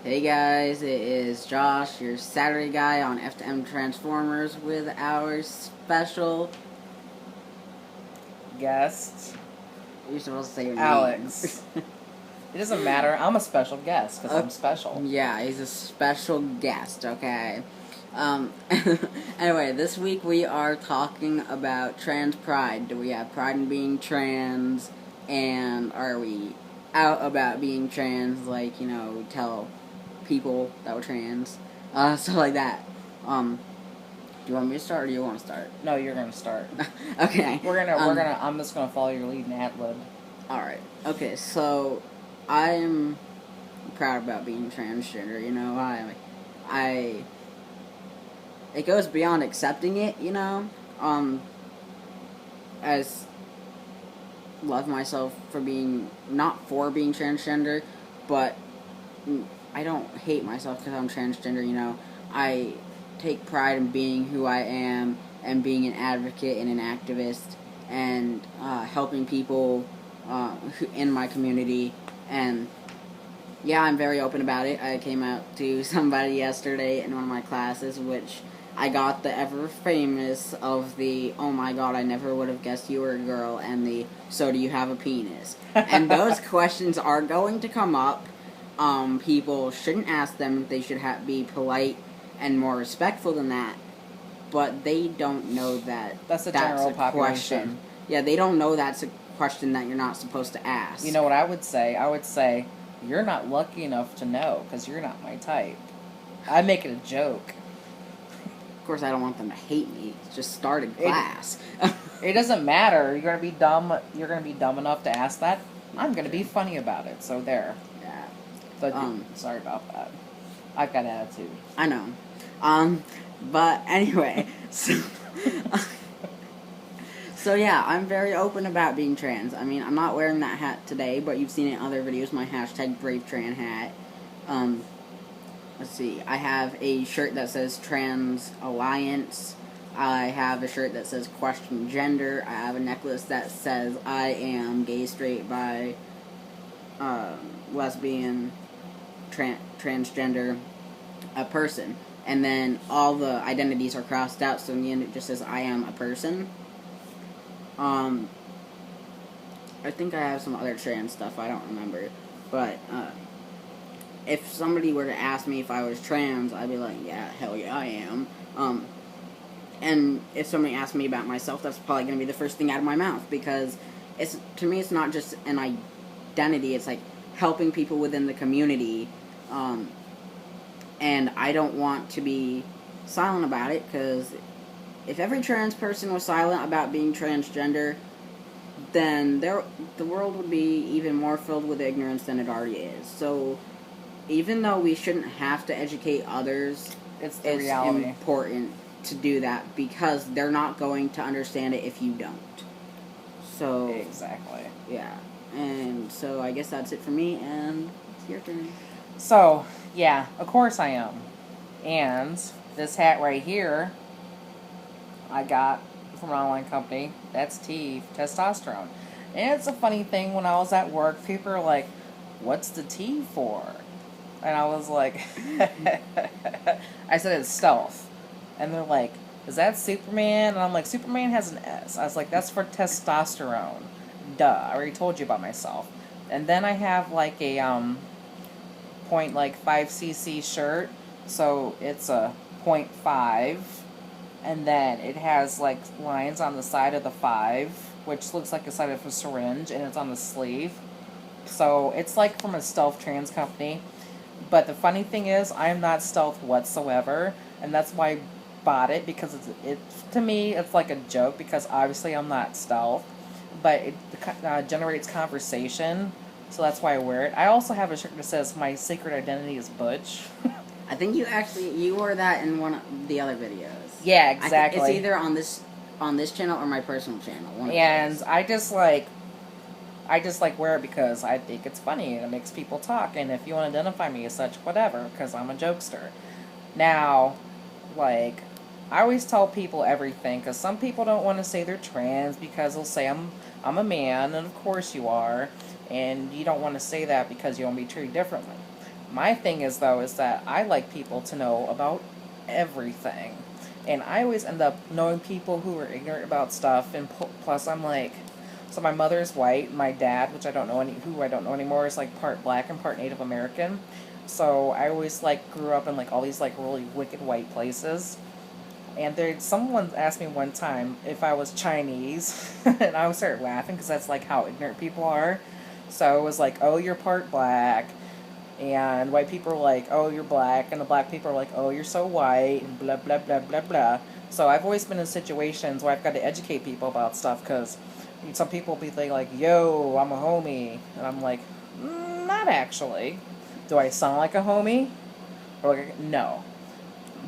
Hey guys, it is Josh, your Saturday guy on F2M Transformers with our special guest, You're supposed to say your Alex. name. It doesn't matter. I'm a special guest because I'm special. Yeah, he's a special guest, okay? Anyway, this week we are talking about trans pride. Do we have pride in being trans? And are we out about being trans? Like, tell people that we're trans. Stuff like that. Do you want me to start or do you want to start? No, you're gonna start. Okay. I'm just gonna follow your lead and ad-lib. Alright. Okay, so I'm proud about being transgender, it goes beyond accepting it, as love myself for being, not for being transgender, but I don't hate myself because I'm transgender, I take pride in being who I am and being an advocate and an activist and helping people in my community. And yeah, I'm very open about it. I came out to somebody yesterday in one of my classes, which I got the ever famous of the, oh my god, I never would have guessed you were a girl, and the, so do you have a penis? And those questions are going to come up. People shouldn't ask them. They should be polite and more respectful than that. But they don't know that that's a general population. Question. Yeah, they don't know that's a question that you're not supposed to ask. You know what I would say? I would say, you're not lucky enough to know, because you're not my type. I make it a joke. Of course, I don't want them to hate me. Just started class. It doesn't matter. You're gonna be dumb. You're gonna be dumb enough to ask that. I'm gonna be funny about it. So there. Yeah. But sorry about that. I've got attitude. I know. But anyway, so so yeah, I'm very open about being trans. I mean, I'm not wearing that hat today, but you've seen it in other videos. My hashtag BraveTran hat. Let's see. I have a shirt that says Trans Alliance. I have a shirt that says Question Gender. I have a necklace that says I am gay, straight, bi, lesbian, transgender, a person. And then all the identities are crossed out, so in the end it just says I am a person. I think I have some other trans stuff, I don't remember. But, if somebody were to ask me if I was trans, I'd be like, yeah, hell yeah, I am. And if somebody asked me about myself, that's probably going to be the first thing out of my mouth, because to me, it's not just an identity, it's like helping people within the community, and I don't want to be silent about it, because if every trans person was silent about being transgender, then the world would be even more filled with ignorance than it already is. So even though we shouldn't have to educate others, it's reality. Important to do that, because they're not going to understand it if you don't. So exactly. Yeah. And so I guess that's it for me, and it's your turn. So, yeah, of course I am. And this hat right here, I got from an online company. That's testosterone. And it's a funny thing, when I was at work, people are like, what's the T for? And I was like, I said it's stealth. And they're like, is that Superman? And I'm like, Superman has an S. I was like, that's for testosterone. Duh, I already told you about myself. And then I have like a 0.5 cc shirt. So it's a 0.5. And then it has like lines on the side of the 5, which looks like the side of a syringe, and it's on the sleeve. So it's like from a stealth trans company. But the funny thing is, I am not stealth whatsoever, and that's why I bought it, because to me, it's like a joke, because obviously I'm not stealth, but it generates conversation, so that's why I wear it. I also have a shirt that says, my secret identity is Butch. I think you wore that in one of the other videos. Yeah, exactly. It's either on this channel or my personal channel. And I just wear it because I think it's funny and it makes people talk. And if you want to identify me as such, whatever, because I'm a jokester. Now, I always tell people everything, because some people don't want to say they're trans because they'll say I'm a man, and of course you are, and you don't want to say that because you want to be treated differently. My thing is, though, is that I like people to know about everything. And I always end up knowing people who are ignorant about stuff. And plus, I'm like, so my mother's white. My dad, which I don't know who I don't know anymore, is like part black and part Native American. So I always like grew up in like all these like really wicked white places. And someone asked me one time if I was Chinese, and I started laughing because that's like how ignorant people are. So it was like, oh, you're part black, and white people are like, oh, you're black, and the black people are like, oh, you're so white, and blah blah blah blah blah. So I've always been in situations where I've got to educate people about stuff because some people be like, yo, I'm a homie, and I'm like, not actually. Do I sound like a homie? Or like, no.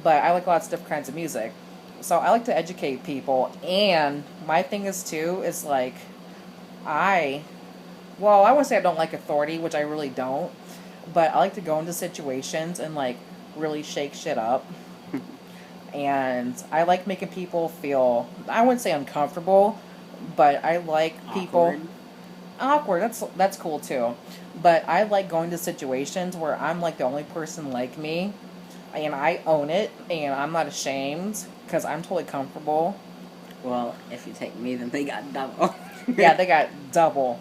But I like lots of different kinds of music. So I like to educate people. And my thing is, too, is like, I want to say I don't like authority, which I really don't. But I like to go into situations and, like, really shake shit up. And I like making people feel, I wouldn't say uncomfortable, but I like people... Awkward, that's cool, too. But I like going to situations where I'm, like, the only person like me. And I own it, and I'm not ashamed, because I'm totally comfortable. Well, if you take me, then they got double. Yeah, they got double.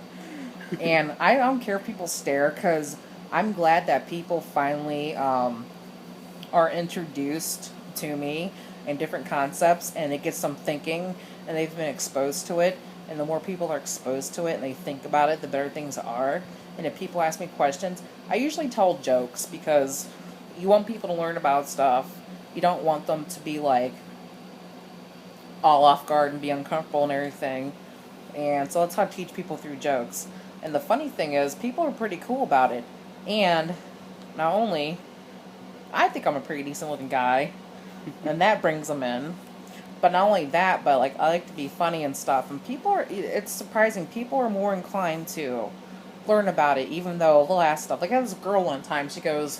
And I don't care if people stare, because I'm glad that people finally are introduced to me and different concepts, and it gets them thinking, and they've been exposed to it. And the more people are exposed to it and they think about it, the better things are. And if people ask me questions, I usually tell jokes, because you want people to learn about stuff. You don't want them to be, like, all off guard and be uncomfortable and everything. And so that's how I teach people through jokes. And the funny thing is, people are pretty cool about it. And not only, I think I'm a pretty decent looking guy, and that brings them in. But not only that, but, like, I like to be funny and stuff. And it's surprising, people are more inclined to learn about it, even though the last stuff. Like, I had this girl one time, she goes,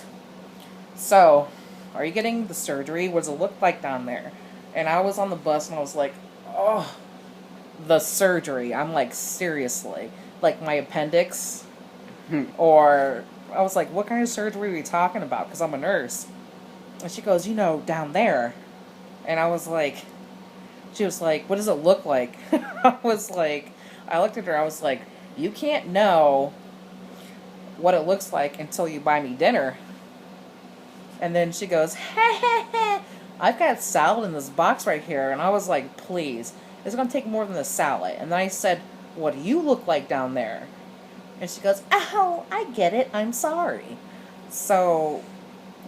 so, are you getting the surgery? What does it look like down there? And I was on the bus and I was like, oh, the surgery. I'm like, seriously. Like, my appendix? Or, I was like, what kind of surgery are we talking about? Because I'm a nurse. And she goes, down there. And I was like, she was like, what does it look like? I was like, I looked at her, I was like, you can't know what it looks like until you buy me dinner. And then she goes, I've got salad in this box right here. And I was like, please, it's going to take more than the salad. And then I said, what do you look like down there? And she goes, oh, I get it. I'm sorry. So,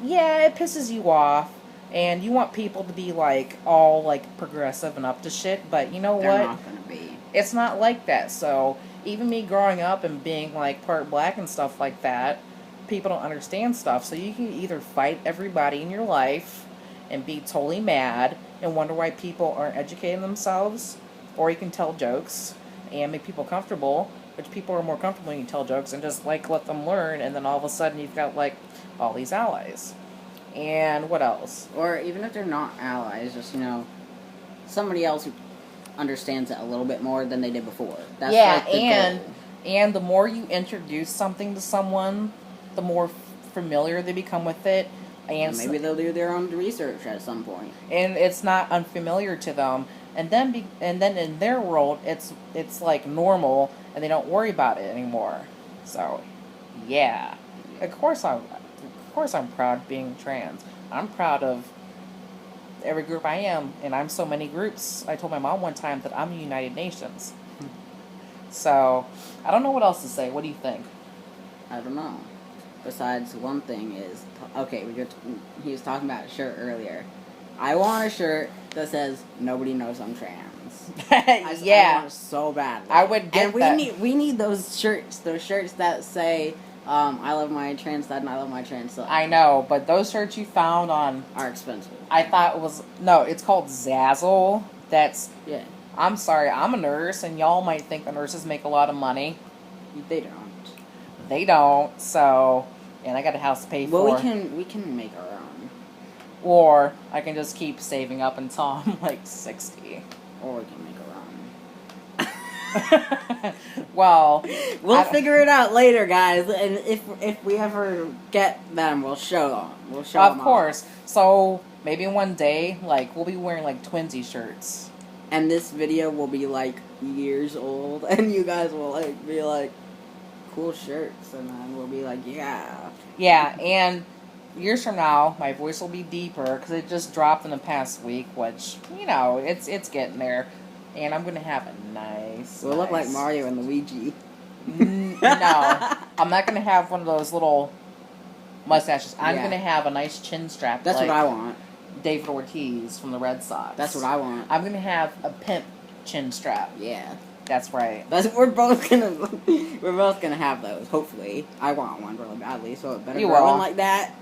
yeah, it pisses you off. And you want people to be, like, all, like, progressive and up to shit. But you know They're what? not going to be. It's not like that. So, even me growing up and being, like, part black and stuff like that, people don't understand stuff. So you can either fight everybody in your life and be totally mad and wonder why people aren't educating themselves, or you can tell jokes and make people comfortable, which people are more comfortable when you tell jokes, and just, like, let them learn, and then all of a sudden you've got, like, all these allies. And what else? Or even if they're not allies, just, somebody else who understands it a little bit more than they did before. That's yeah, like the goal. And the more you introduce something to someone, the more familiar they become with it. And maybe they'll do their own research at some point. And it's not unfamiliar to them. And then in their world, it's like normal, and they don't worry about it anymore. So, yeah. Of course I'm proud of being trans. I'm proud of every group I am, and I'm so many groups. I told my mom one time that I'm the United Nations. So, I don't know what else to say. What do you think? I don't know. Besides, one thing is, okay, he was talking about a shirt earlier. I want a shirt that says, nobody knows I'm trans. Yeah. I want it so badly. I would get and we need those shirts that say, I love my trans dad and I love my trans son. I know, but those shirts you found on... are expensive. I thought it was... No, it's called Zazzle. That's... Yeah. I'm sorry, I'm a nurse, and y'all might think the nurses make a lot of money. They don't. They don't, so... And I got a house to pay for. Well, we can make our own. Or I can just keep saving up until I'm like 60. Or we can make our own. Well, We'll I- figure it out later, guys. And if we ever get them, we'll show them. We'll show of them. course. So maybe one day, like, we'll be wearing like twinsy shirts. And this video will be like years old, and you guys will like be like, cool shirts, and then we'll be like, yeah. Yeah, and years from now, my voice will be deeper because it just dropped in the past week, which, you know, it's getting there. And I'm gonna have a nice. We'll look like Mario and Luigi. No, I'm not gonna have one of those little mustaches. I'm Yeah. gonna have a nice chin strap. That's like what I want. David Ortiz from the Red Sox. That's what I want. I'm gonna have a pimp chin strap. Yeah. That's right. We're both gonna have those. Hopefully, I want one really badly, so it better You grow will. in like that.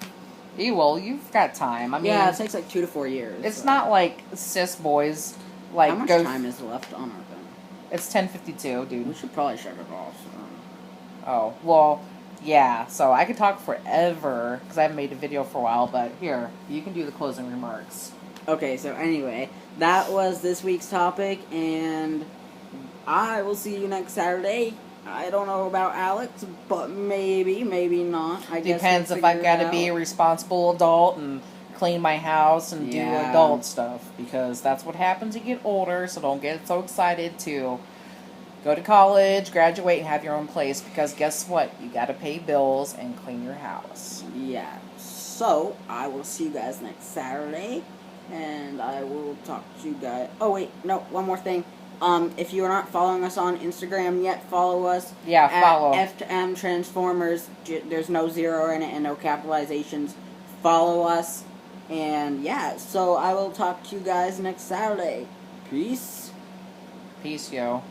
You will. You've got time. I mean, Yeah, it takes like 2 to 4 years. it's so. not like cis boys. Like How much go. time is left on our thing? It's 10:52, dude. We should probably shut it off. Oh, well, yeah, so I could talk forever, because I haven't made a video for a while, but here, you can do the closing remarks. Okay, so anyway, that was this week's topic, and I will see you next Saturday. I don't know about Alex, but maybe not. I guess Depends we'll if I figure it gotta be a out. responsible adult and clean my house and do Yeah. adult stuff, because that's what happens when you get older, so don't get so excited to go to college, graduate, and have your own place, because guess what? You gotta pay bills and clean your house. Yeah. So, I will see you guys next Saturday, and I will talk to you guys. Oh, wait, no, one more thing. If you are not following us on Instagram yet, follow us. Yeah, at follow. F to M Transformers. There's no zero in it and no capitalizations. Follow us. And yeah, so I will talk to you guys next Saturday. Peace. Peace, yo.